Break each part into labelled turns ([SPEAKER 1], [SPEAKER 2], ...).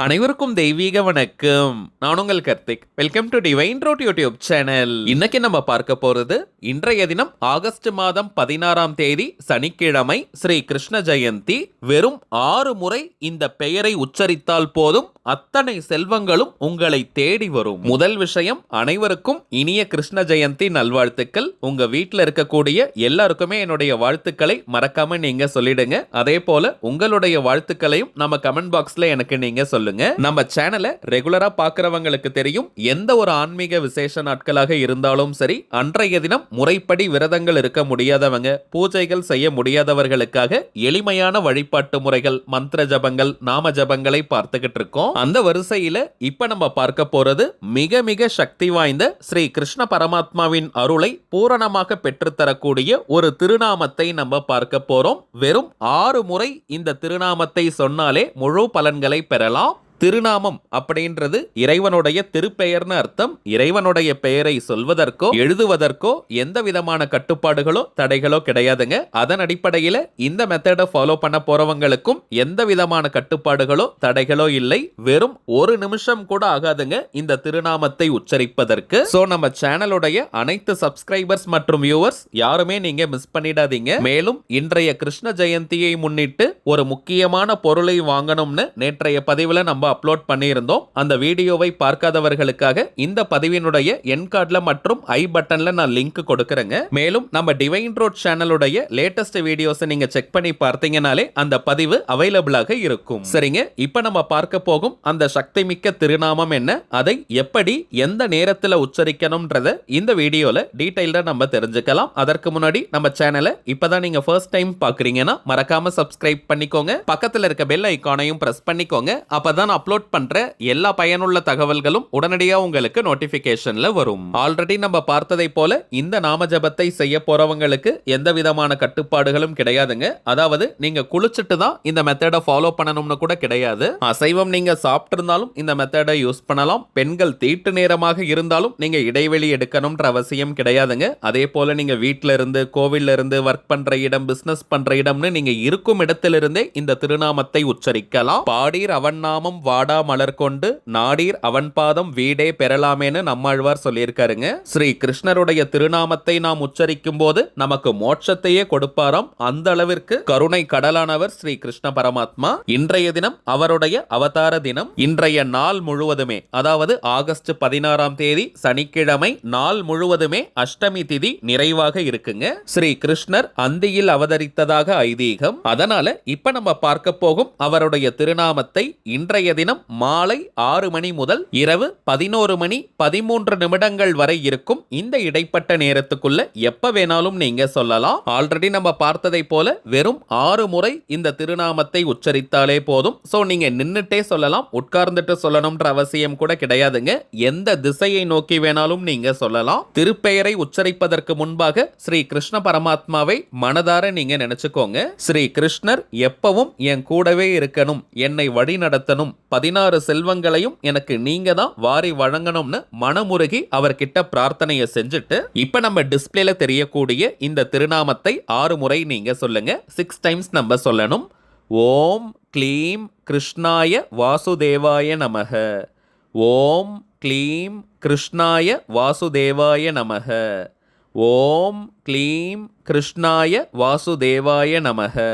[SPEAKER 1] அனைவருக்கும் தெய்வீக வணக்கம். நான் உங்கள் Karthik. Welcome to divine road YouTube channel. இன்னைக்கு நம்ம பார்க்க போறது இன்றைய தினம் ஆகஸ்ட் மாதம் 16ஆம் தேதி சனிக்கிழமை ஸ்ரீ கிருஷ்ண ஜெயந்தி. வெறும் 6 முறை இந்த பெயரை உச்சரித்தால் போதும் அத்தனை செல்வங்களும் உங்களை தேடி வரும். முதல் விஷயம், அனைவருக்கும் இனிய கிருஷ்ண ஜெயந்தி நல்வாழ்த்துக்கள். உங்க வீட்டில் இருக்கக்கூடிய எல்லாருக்குமே என்னுடைய வாழ்த்துக்களை மறக்காம நீங்க சொல்லிடுங்க. அதே போல உங்களுடைய வாழ்த்துக்களையும் நம்ம கமெண்ட் பாக்ஸ்ல எனக்கு நீங்க சொல்லுங்க. நம்ம சேனலை ரெகுலரா பார்க்கறவங்களுக்கு தெரியும், எந்த ஒரு ஆன்மீக விசேஷ நாட்களாக இருந்தாலும் சரி, அன்றைய தினம் முறைப்படி விரதங்கள் இருக்க முடியாதவங்க, பூஜைகள் செய்ய முடியாதவர்களுக்காக எளிமையான வழிபாட்டு முறைகள், மந்திர ஜபங்கள், நாம ஜபங்களை பார்த்துக்கிட்டு இருக்கோம். அந்த வரிசையில இப்ப நம்ம பார்க்க போறது மிக மிக சக்தி வாய்ந்த ஸ்ரீ கிருஷ்ண பரமாத்மாவின் அருளை பூரணமாக பெற்றுத்தரக்கூடிய ஒரு திருநாமத்தை நம்ம பார்க்க போறோம். வெறும் 6 முறை இந்த திருநாமத்தை சொன்னாலே முழு பலன்களை பெறலாம். திருநாமம் அப்படின்றது இறைவனுடைய திருப்பெயர்னு அர்த்தம். இறைவனுடைய பெயரை சொல்வதற்கோ எழுதுவதற்கோ எந்த விதமான கட்டுப்பாடுகளோ தடைகளோ கிடையாதுங்க. அதன் அடிப்படையில் இந்த மெத்தடை ஃபாலோ பண்ண போறவங்களுக்கும் எந்த விதமான கட்டுப்பாடுகளோ தடைகளோ இல்லை. வெறும் 1 நிமிஷம் கூட ஆகாதுங்க இந்த திருநாமத்தை உச்சரிப்பதற்கு. சோ நம்ம சேனலுடைய அனைத்து சப்ஸ்கிரைபர்ஸ் மற்றும் வியூவர்ஸ் யாருமே நீங்க மிஸ் பண்ணிடாதீங்க. மேலும் இன்றைய கிருஷ்ண ஜெயந்தியை முன்னிட்டு ஒரு முக்கியமான பொருளை வாங்கணும்னு நேற்றைய பதிவுல நம்ம அப்லோட் பண்ணியிருந்தோம். அந்த வீடியோவை பார்க்காதவர்களுக்காக இந்த பதிவினுடைய என் கார்டுல மற்றும் ஐ பட்டன்ல நான் லிங்க் கொடுக்கறேங்க. மேலும் நம்ம டிவைன் ரோட் சேனலுடைய லேட்டஸ்ட் வீடியோஸ் நீங்க செக் பண்ணி பார்த்தீங்கனாலே அந்த பதிவு அவைலபிளாக இருக்கும். சரிங்க, இப்போ நம்ம பார்க்க போகும் அந்த சக்தி மிக்க திருநாமம் என்ன, அதை எப்படி எந்த நேரத்தில் உச்சரிக்கணும்ன்றத இந்த வீடியோல டீடைல்டா நம்ம தெரிஞ்சுக்கலாம். அதற்கு முன்னாடி நம்ம சேனலை இப்பதான் நீங்க ஃபர்ஸ்ட் டைம் பாக்குறீங்கன்னா மறக்காம சப்ஸ்கிரைப் பண்ணிக்கோங்க. பக்கத்துல இருக்க பெல் ஐகானையும் பிரஸ் பண்ணிக்கோங்க. அப்பதான் அப்லோட் பண்ற எல்லா பயனுள்ள தகவல்களும் உடனடியா உங்களுக்கு நோட்டிபிகேஷன்ல வரும். ஆல்ரெடி நம்ம பார்த்ததை போல இந்த நாம ஜபத்தை செய்ய போறவங்களுக்கு எந்த விதமான கட்டுப்பாடுகளும் கிடையாதுங்க. அதாவது நீங்க குளிச்சுட்டு தான் இந்த மெத்தடை ஃபாலோ பண்ணணும்னு கூட கிடையாது. அசைவம் நீங்க சாப்பிட்டு இருந்தாலும் இந்த மெத்தடை யூஸ் பண்ணலாம். பெண்கள் தீட்டு நேரமாக இருந்தாலும் நீங்க இடைவெளி எடுக்கணும்ன்ற அவசியம் கிடையாதுங்க. அதே போல நீங்க வீட்டில இருந்து, கோவில்ல இருந்து, ஒர்க் பண்ற இடம், பிசினஸ் பண்ற இடம்னு நீங்க இருக்கும் இடத்திலிருந்தே இந்த திருநாமத்தை உச்சரிக்கலாம். பாடீர் அவன் நாமம் வாடா மலர் கொண்டு நாடீர் அவன் பாதம் வீடே பெறலாமேன்னு நம்மாழ்வார் சொல்லியிருக்காருங்க. ஸ்ரீ கிருஷ்ணருடைய திருநாமத்தை நாம் உச்சரிக்கும் போது நமக்கு மோட்சத்தையே கொடுப்பாராம். அந்த அளவிற்கு கருணை கடலானவர் ஸ்ரீ கிருஷ்ண பரமாத்மா. இன்றைய தினம் அவருடைய அவதார தினம். இன்றைய நாள் முழுவதுமே, அதாவது ஆகஸ்ட் 16ஆம் தேதி சனிக்கிழமை நாள் முழுவதுமே அஷ்டமி திதி நிறைவாக இருக்குங்க. ஸ்ரீ கிருஷ்ணர் அந்தியில் அவதரித்ததாக ஐதீகம். அதனால இப்ப நம்ம பார்க்க போகும் அவருடைய திருநாமத்தை இன்றைய தினம் மாலை 6 மணி முதல் இரவு 11 மணி 13 நிமிடங்கள் வரை இருக்கும். இந்த இடைப்பட்ட நேரத்துக்குள்ள எப்ப வேணாலும் நீங்க சொல்லலாம். ஆல்ரெடி நம்ம பார்த்ததை போல வெறும் 6 முறை இந்த திருநாமத்தை உச்சரித்தாலே போதும். சோ நீங்க நின்னுட்டே சொல்லலாம், உட்கார்ந்துட்டு சொல்லணும்ன்ற அவசியம் கூட கிடையாதுங்க. எந்த திசையை நோக்கி வேணாலும் நீங்க சொல்லலாம். திருப்பெயரை உச்சரிப்பதற்கு முன்பாக ஸ்ரீ கிருஷ்ண பரமாத்மாவை மனதார நீங்க நினைச்சுக்கோங்க. ஸ்ரீ கிருஷ்ணர் எப்பவும் என் கூடவே இருக்கணும், என்னை வழி நடத்தணும், 16 செல்வங்களையும் எனக்கு நீங்க தான் வாரி வழங்கணும்னு மனமுருகி அவர்கிட்ட பிரார்த்தனையை செஞ்சுட்டு இப்ப நம்ம டிஸ்பிளேல தெரியக்கூடிய இந்த திருநாமத்தை 6 முறை நீங்க சொல்லுங்க. 6 டைம்ஸ் நம்ம சொல்லணும். ஓம் க்ளீம் கிருஷ்ணாய வாசுதேவாய நமக. ஓம் க்ளீம் கிருஷ்ணாய வாசுதேவாய நமக. ஓம் க்ளீம் கிருஷ்ணாய வாசுதேவாய நமக.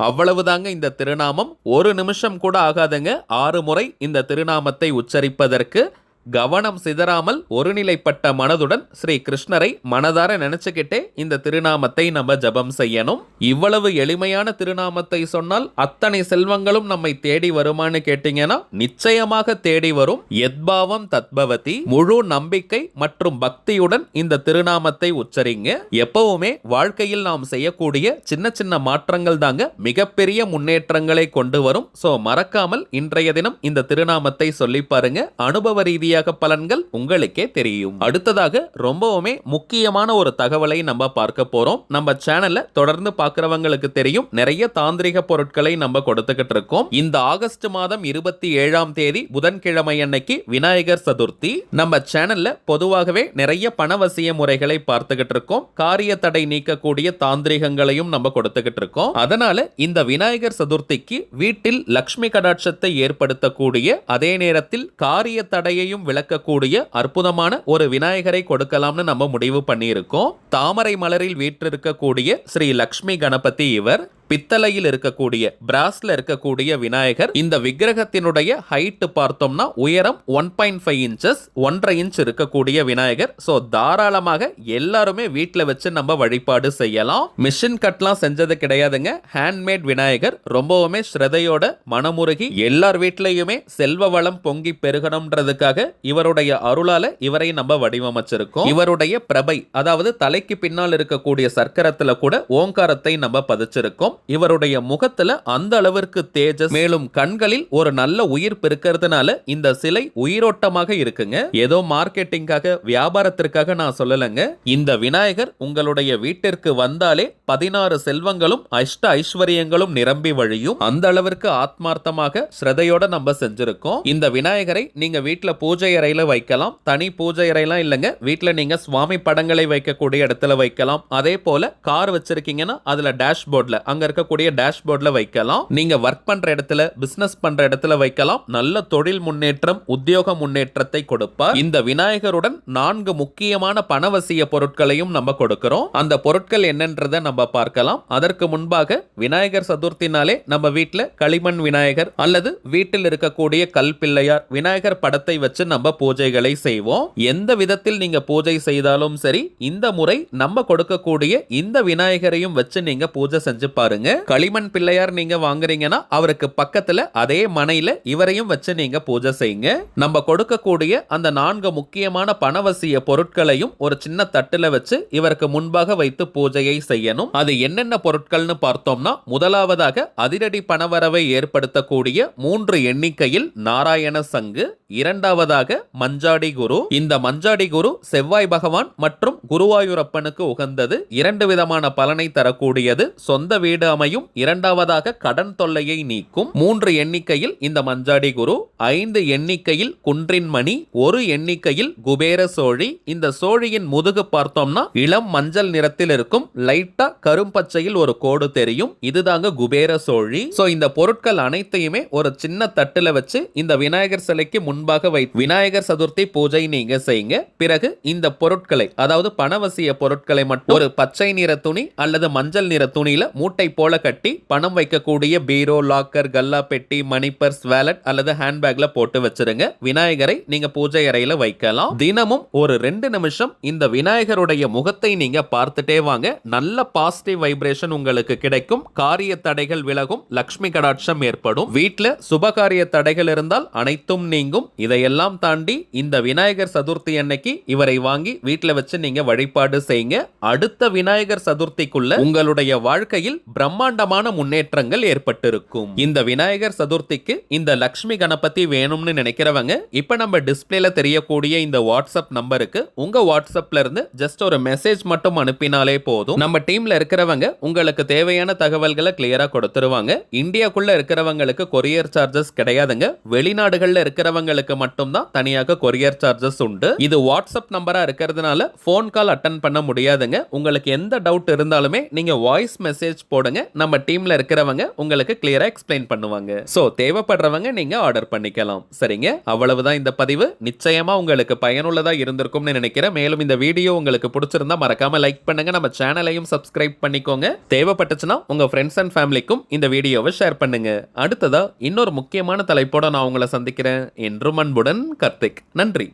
[SPEAKER 1] அவ்வளவுதாங்க இந்த திருநாமம். 1 நிமிஷம் கூட ஆகாதுங்க 6 முறை இந்த திருநாமத்தை உச்சரிப்பதற்கு. கவனம் சிதறாமல் ஒருநிலைப்பட்ட மனதுடன் ஸ்ரீ கிருஷ்ணரை மனதார நினைச்சுக்கிட்டே இந்த திருநாமத்தை நம்ம ஜபம் செய்யணும். இவ்வளவு எளிமையான திருநாமத்தை சொன்னால் அத்தனை செல்வங்களும் நம்மை தேடி வருமானு கேட்டீங்கன்னா நிச்சயமாக தேடி வரும். எத்பாவம் தத்பவதி. முழு நம்பிக்கை மற்றும் பக்தியுடன் இந்த திருநாமத்தை உச்சரிங்க. எப்பவுமே வாழ்க்கையில் நாம் செய்யக்கூடிய சின்ன சின்ன மாற்றங்கள் தாங்க மிகப்பெரிய முன்னேற்றங்களை கொண்டு வரும். சோ மறக்காமல் இன்றைய தினம் இந்த திருநாமத்தை சொல்லி பாருங்க. அனுபவ ரீதியாக படிப்படியாக பலன்கள் உங்களுக்கே தெரியும். அடுத்ததாக ரொம்பவுமே முக்கியமான ஒரு தகவலை நம்ம பார்க்க போறோம். நம்ம சேனல்ல தொடர்ந்து பார்க்கிறவங்களுக்கு தெரியும், நிறைய தாந்திரிக பொருட்களை நம்ம கொடுத்துக்கிட்டு இருக்கோம். இந்த ஆகஸ்ட் மாதம் 27ஆம் தேதி புதன்கிழமை அன்னைக்கு விநாயகர் சதுர்த்தி. நம்ம சேனல்ல பொதுவாகவே நிறைய பணவசிய முறைகளை பார்த்துக்கிட்டு இருக்கோம். காரிய தடை நீக்கக்கூடிய தாந்திரிகங்களையும் நம்ம கொடுத்துக்கிட்டு இருக்கோம். அதனால இந்த விநாயகர் சதுர்த்திக்கு வீட்டில் லக்ஷ்மி கடாட்சத்தை ஏற்படுத்தக்கூடிய, அதே நேரத்தில் காரிய தடையையும் விளக்கக்கூடிய அற்புதமான ஒரு விநாயகரை கொடுக்கலாம்னு நம்ம முடிவு பண்ணியிருக்கோம். தாமரை மலரில் வீற்றிருக்கக்கூடிய ஸ்ரீ லக்ஷ்மி கணபதி இவர். பித்தளையில் இருக்கக்கூடிய, பிராஸ்ல இருக்கக்கூடிய விநாயகர். இந்த விக்கிரகத்தினுடைய ஹைட் பார்த்தோம்னா உயரம் 1.5 இன்ச்சஸ், 1.5 இன்ச் இருக்கக்கூடிய விநாயகர். சோ தாராளமாக எல்லாருமே வீட்டில் வச்சு நம்ம வழிபாடு செய்யலாம். மிஷின் கட்லாம் செஞ்சது கிடையாதுங்க, ஹேண்ட்மேட் விநாயகர். ரொம்பவுமே ஸ்ரதையோட மனமுருகி எல்லார் வீட்லயுமே செல்வ வளம் பொங்கி பெருகணும்ன்றதுக்காக இவருடைய அருளால இவரை நம்ம வடிவமைச்சிருக்கோம். இவருடைய பிரபை, அதாவது தலைக்கு பின்னால் இருக்கக்கூடிய சர்க்கரத்துல கூட ஓங்காரத்தை நம்ம பதிச்சிருக்கோம். இவருடைய முகத்துல அந்த அளவிற்கு தேஜஸ், மேலும் கண்களில் ஒரு நல்ல உயிர் பெருக்கிறதுனால இந்த சிலை உயிரோட்டமாக இருக்குங்க. ஏதோ மார்க்கெட்டிங்காக வியாபாரத்திற்காக நான் சொல்லலங்க. இந்த விநாயகர் உங்களுடைய வீட்டிற்கு வந்தாலே 16 செல்வங்களும் அஷ்ட ஐஸ்வர்யங்களும் நிரம்பி வழியும். அந்த அளவிற்கு ஆத்மார்த்தமாக ஸ்ரதையோட நம்ம செஞ்சிருக்கோம். இந்த விநாயகரை நீங்க வீட்டுல பூஜை அறையில வைக்கலாம். தனி பூஜை அறையெல்லாம் இல்லங்க, வீட்டுல நீங்க சுவாமி படங்களை வைக்கக்கூடிய இடத்துல வைக்கலாம். அதே போல கார் வச்சிருக்கீங்கன்னா அதுல டேஷ்போர்ட்ல, அங்க இருக்கக்கூடிய டேஷ்போர்ட்ல வைக்கலாம். நீங்க வர்க் பண்ற இடத்துல, பிசினஸ் பண்ற இடத்துல வைக்கலாம். நல்ல தொழில் முன்னேற்றம், உத்தியோக முன்னேற்றத்தை கொடுப்பார். இந்த விநாயகருடன் 4 முக்கியமான பணவசிய பொருட்களையும் நம்ம கொடுக்கிறோம். அந்த பொருட்கள் என்னன்றதை நம்ம பார்க்கலாம். அதற்கு முன்பாக விநாயகர் சதுர்த்தினாலே நம்ம வீட்டுல களிமண் விநாயகர் அல்லது வீட்டில் இருக்கக்கூடிய கல் பிள்ளையார் விநாயகர் படத்தை வச்சு நம்ம பூஜைகளை செய்வோம். எந்த விதத்தில் நீங்க பூஜை செய்தாலும் சரி, இந்த முறை நம்ம கொடுக்கக்கூடிய இந்த விநாயகரையும் வச்சு நீங்க பூஜை செஞ்சு பாருங்க. களிமண் பிள்ளையார் நீங்க வாங்குறீங்கன்னா அவருக்கு பக்கத்துல அதே மனையில இவரையும் வச்சு நீங்க பூஜை செய்யுங்க. நம்ம கொடுக்கக்கூடிய அந்த 4 முக்கியமான பணவசிய பொருட்களையும் ஒரு சின்ன தட்டுல வச்சு இவருக்கு முன்பாக வைத்து பூஜையை செய்யணும். அது என்னென்ன பொருட்கள்னு பார்த்தோம்னா, முதலாவதாக அதிரடி பணவரவை ஏற்படுத்தக்கூடிய 3 எண்ணிக்கையில் நாராயண சங்கு. இரண்டாவதாக மஞ்சாடி குரு. இந்த மஞ்சாடி குரு செவ்வாய் பகவான் மற்றும் குருவாயூரப்பனுக்கு உகந்தது. 2 விதமான பலனை தரக்கூடியது. சொந்த வீடு அமையும். இரண்டாவதாக கடன் தொல்லையை நீக்கும். 3 எண்ணிக்கையில் இந்த மஞ்சாடி குரு. 5 எண்ணிக்கையில் குன்றின் மணி. 1 எண்ணிக்கையில் குபேர சோழி. இந்த சோழியின் முதுகு பார்த்தோம்னா இளம் மஞ்சள் நிறத்தில் இருக்கும். லைட்டா கரும்பச்சையில் ஒரு கோடு தெரியும். இதுதாங்க குபேர சோழி. சோ இந்த பொருட்கள் அனைத்தையுமே ஒரு சின்ன தட்டுல வச்சு இந்த விநாயகர் சிலைக்கு முன்பாக வைத்து விநாயகர் சதுர்த்தி பூஜை நீங்க செய்யுங்க. பிறகு இந்த பொருட்களை, அதாவது பணவசிய பொருட்களை மட்டும் ஒரு பச்சை நிற துணி அல்லது மஞ்சள் நிற துணியில மூட்டை போல கட்டி பணம் வைக்கக்கூடிய பீரோ, லாக்கர், கல்லா பெட்டி, மணி பர்ஸ், வாலெட் அல்லது ஹேண்ட்பேக்ல போட்டு வச்சிருங்க. விநாயகரை நீங்க பூஜை அறையில வைக்கலாம். தினமும் ஒரு 2 நிமிஷம் இந்த விநாயகருடைய முகத்தை நீங்க பார்த்துட்டே வாங்க. நல்ல பாசிட்டிவ் வைப்ரேஷன் உங்களுக்கு கிடைக்கும். காரிய தடைகள் விலகும். லக்ஷ்மி கடாட்சம் ஏற்படும். வீட்டுல சுபகாரிய தடைகள் இருந்தால் அனைத்தும் நீங்கும். இதையெல்லாம் தாண்டி இந்த விநாயகர் சதுர்த்தி அன்னைக்கு இவரை வாங்கி வீட்டுல வச்சு நீங்க வழிபாடு செய்யுங்க. அடுத்த விநாயகர் சதுர்த்திக்குள்ள உங்களுடைய வாழ்க்கையில் பிரம்மாண்டமான முன்னேற்றங்கள் ஏற்பட்டிருக்கும். இந்த விநாயகர் சதுர்த்திக்கு இந்த லக்ஷ்மி கணபதி வேணும்னு நினைக்கிறவங்க இப்ப நம்ம டிஸ்பிளேல தெரியக்கூடிய இந்த வாட்ஸ்அப் நம்பருக்கு உங்க வாட்ஸ்அப்ல இருந்து ஜஸ்ட் ஒரு மெசேஜ் மட்டும் அனுப்பினாலே போதும். நம்ம டீம்ல இருக்கிறவங்க உங்களுக்கு தேவையான தகவல்களை கிளியரா கொடுத்துருவாங்க. இந்தியாக்குள்ள இருக்கிறவங்களுக்கு கொரியர் சார்ஜஸ் கிடையாதுங்க. வெளிநாடுகள்ல இருக்கிறவங்களுக்கு மட்டும்தான் தனியாக கொரியர் சார்ஜஸ் உண்டு. இது வாட்ஸ்அப் நம்பரா இருக்கிறதுனால போன் கால் அட்டன் பண்ண முடியாதுங்க. உங்களுக்கு எந்த டவுட் இருந்தாலுமே நீங்க வாய்ஸ் மெசேஜ் போடுங்க. நம்ம டீம்ல இருக்கிறவங்க உங்களுக்கு கிளியரா எக்ஸ்பிளைன் பண்ணுவாங்க. சோ தேவைப்படுறவங்க நீங்க ஆர்டர் பண்ணிக்கலாம். சரிங்க, அவ்வளவுதான் இந்த பதிவு. நிச்சயமா உங்களுக்கு பயனுள்ளதா இருந்திருக்கும்னு நினைக்கிறேன். மேலும் இந்த வீடியோ உங்களுக்கு பிடிச்சிருந்தா மறக்காம லைக் பண்ணுங்க. நம்ம சேனலையும் சப்ஸ்கிரைப் பண்ணிக்கோங்க. தேவைப்பட்டுச்சுன்னா உங்க ஃப்ரெண்ட்ஸ் அண்ட் ஃபேமிலிக்கும் இந்த வீடியோவை ஷேர் பண்ணுங்க. அடுத்ததா இன்னொரு முக்கியமான தலைப்போட நான் உங்களை சந்திக்கிறேன். என்றும் அன்புடன் கார்த்திக். நன்றி.